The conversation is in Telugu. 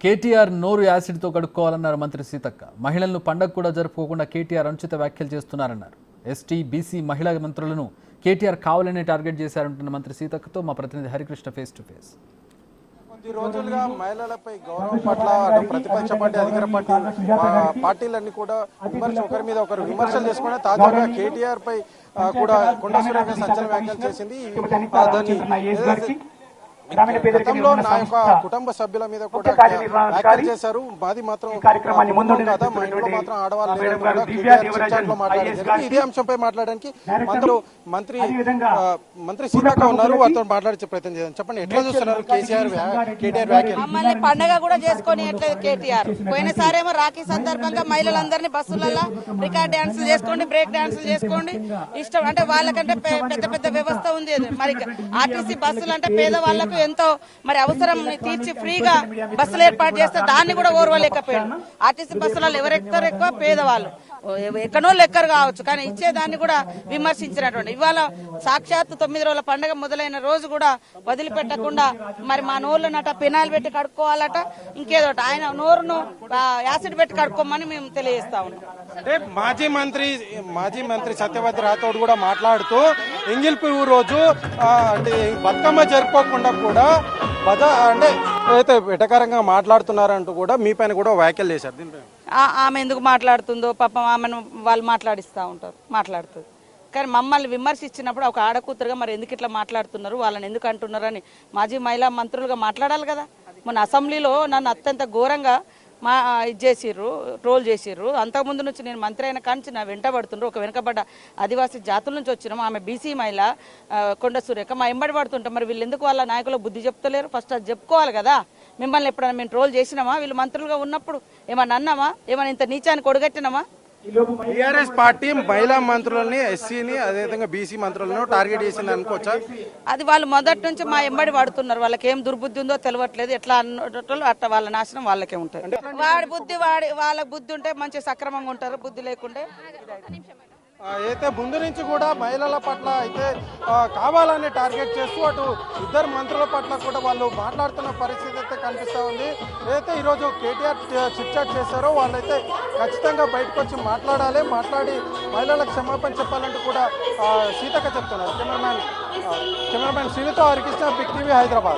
కేటీఆర్ నోరు యాసిడ్తో కడుక్కోవాలన్నారు మంత్రి సీతక్క. మహిళలను పండగ కూడా జరుపుకోకుండా కేటీఆర్ అనుచిత వ్యాఖ్యలు చేస్తున్నారన్నారు. ఎస్టీ బీసీ మహిళా మంత్రులను కేటీఆర్ కావాలనే టార్గెట్ చేశారంటున్న మంత్రి సీతక్కతో మా ప్రతినిధి హరికృష్ణ ఫేస్ టు ఫేస్. కొద్ది రోజులుగా మహిళలపై గౌరవం పట్ల ప్రతిపక్ష పార్టీ అధికార పార్టీలన్నీ కూడా ఒకరి మీద ఒకరు విమర్శలు చేసుకుని తాజాగా కేటీఆర్ పై కూడా కొండ సురేఖ సంచలన వ్యాఖ్యలు చేసింది. గతంలో నా యొక్క కుటుంబ సభ్యుల మీద కూడా వ్యాఖ్యలు చేశారు. మాది మాత్రం కదా, మా ఇంట్లో మాత్రం ఆడవాళ్ళు మాట్లాడారు. ఇదే అంశంపై మాట్లాడడానికి మంత్రి సీతక్క ఉన్నారు. వారితో మాట్లాడే ప్రయత్నం చేద్దాం. చెప్పండి, ఎట్లా చూస్తున్నారు కేటీఆర్ వ్యాఖ్యలు? మమ్మల్ని పండగ కూడా చేసుకొని కేటీఆర్ పోయినసారేమో రాఖీ సందర్భంగా మహిళలందరినీ బస్సులలో రికార్డ్ డాన్సులు చేసుకోండి, బ్రేక్ డాన్సులు చేసుకోండి, ఇష్టం అంటే వాళ్ళకంటే పెద్ద పెద్ద వ్యవస్థ ఉంది. మరి ఆర్టీసీ బస్సులు అంటే పేదవాళ్లకు ఎంతో మరి అవసరం తీర్చి ఫ్రీగా బస్సులు ఏర్పాటు చేస్తే దాన్ని కూడా ఓర్వలేకపోయాడు. ఆర్టీసీ బస్సులలో ఎవరెక్కరు ఎక్కువ పేదవాళ్ళు, ఎక్కడో లెక్కరు కావచ్చు, కానీ ఇచ్చేదాన్ని కూడా విమర్శించినటువంటి ఇవాళ సాక్షాత్తు 9 రోజుల పండుగ మొదలైన రోజు కూడా వదిలిపెట్టకుండా మరి మా నోర్లు నట పెనాయిల్ పెట్టి కడుక్కోవాలట, ఇంకేదోట ఆయన నోరును యాసిడ్ పెట్టి కడుక్కోమని మేము తెలియజేస్తా ఉన్నాం. అంటే మాజీ మంత్రి సత్యవతి రాథోడ్ కూడా మాట్లాడుతూ ఎంగిల్ పువ్వు రోజు అంటే బతుకమ్మ జరుపుకోకుండా కూడా అంటే ఏదైతే వెటకారంగా మాట్లాడుతున్నారంటూ కూడా మీ పైన కూడా వ్యాఖ్యలు చేశారు. దీనిపై ఆమె ఎందుకు మాట్లాడుతుందో పాపం ఆమెను వాళ్ళు మాట్లాడిస్తూ ఉంటారు, మాట్లాడుతుంది. కానీ మమ్మల్ని విమర్శించినప్పుడు ఒక ఆడకూతురుగా మరి ఎందుకు ఇట్లా మాట్లాడుతున్నారు, వాళ్ళని ఎందుకు అంటున్నారు అని మాజీ మహిళా మంత్రులుగా మాట్లాడాలి కదా. మొన్న అసెంబ్లీలో నన్ను అత్యంత ఘోరంగా ఇది చేసిర్రు, ట్రోల్ చేసిర్రు. అంతకుముందు నుంచి నేను మంత్రి అయిన కాంచి నా వెంట పడుతుండ్రు. ఒక వెనుకబడ్డ ఆదివాసీ జాతుల నుంచి వచ్చినాము. ఆమె బీసీ మహిళ కొండ సురేఖ మా ఎంబడి పడుతుంటాం. మరి వీళ్ళు ఎందుకు వాళ్ళ నాయకులకు బుద్ధి చెప్తలేరు? ఫస్ట్ అది చెప్పుకోవాలి కదా. మిమ్మల్ని ఎప్పుడైనా మేము ట్రోల్ చేసినామా? వీళ్ళు మంత్రులుగా ఉన్నప్పుడు ఏమన్నా అన్నామా? ఏమైనా ఇంత నీచాన్ని కొడగట్టినామా? టీఆర్ఎస్ పార్టీ మహిళా మంత్రులని, ఎస్సీని, అదేవిధంగా బీసీ మంత్రులను టార్గెట్ చేసింది అనుకోవచ్చా? అది వాళ్ళు మొదటి నుంచి మా ఎంబడి పడుతున్నారు. వాళ్ళకి ఏం దుర్బుద్ధి ఉందో తెలియట్లేదు. ఎట్లా అన్నట్లు అట్లా వాళ్ళ నాశనం వాళ్ళకే ఉంటుంది. వాడి బుద్ధి వాళ్ళ బుద్ధి ఉంటే మంచి సక్రమంగా ఉంటారు, బుద్ధి లేకుంటే. అయితే ముందు నుంచి కూడా మహిళల పట్ల అయితే కావాలని టార్గెట్ చేస్తూ అటు ఇద్దరు మంత్రుల పట్ల కూడా వాళ్ళు మాట్లాడుతున్న పరిస్థితి అయితే కనిపిస్తూ ఉంది. ఏదైతే ఈరోజు కేటీఆర్ చిట్చాట్ చేశారో వాళ్ళైతే ఖచ్చితంగా బయటకు వచ్చి మాట్లాడి మహిళలకు క్షమాపణ చెప్పాలంటూ కూడా సీతక్క చెప్తున్నారు. కెమెరామ్యాన్ శ్రీనితో హరికృష్ణ, బిగ్ టీవీ, హైదరాబాద్.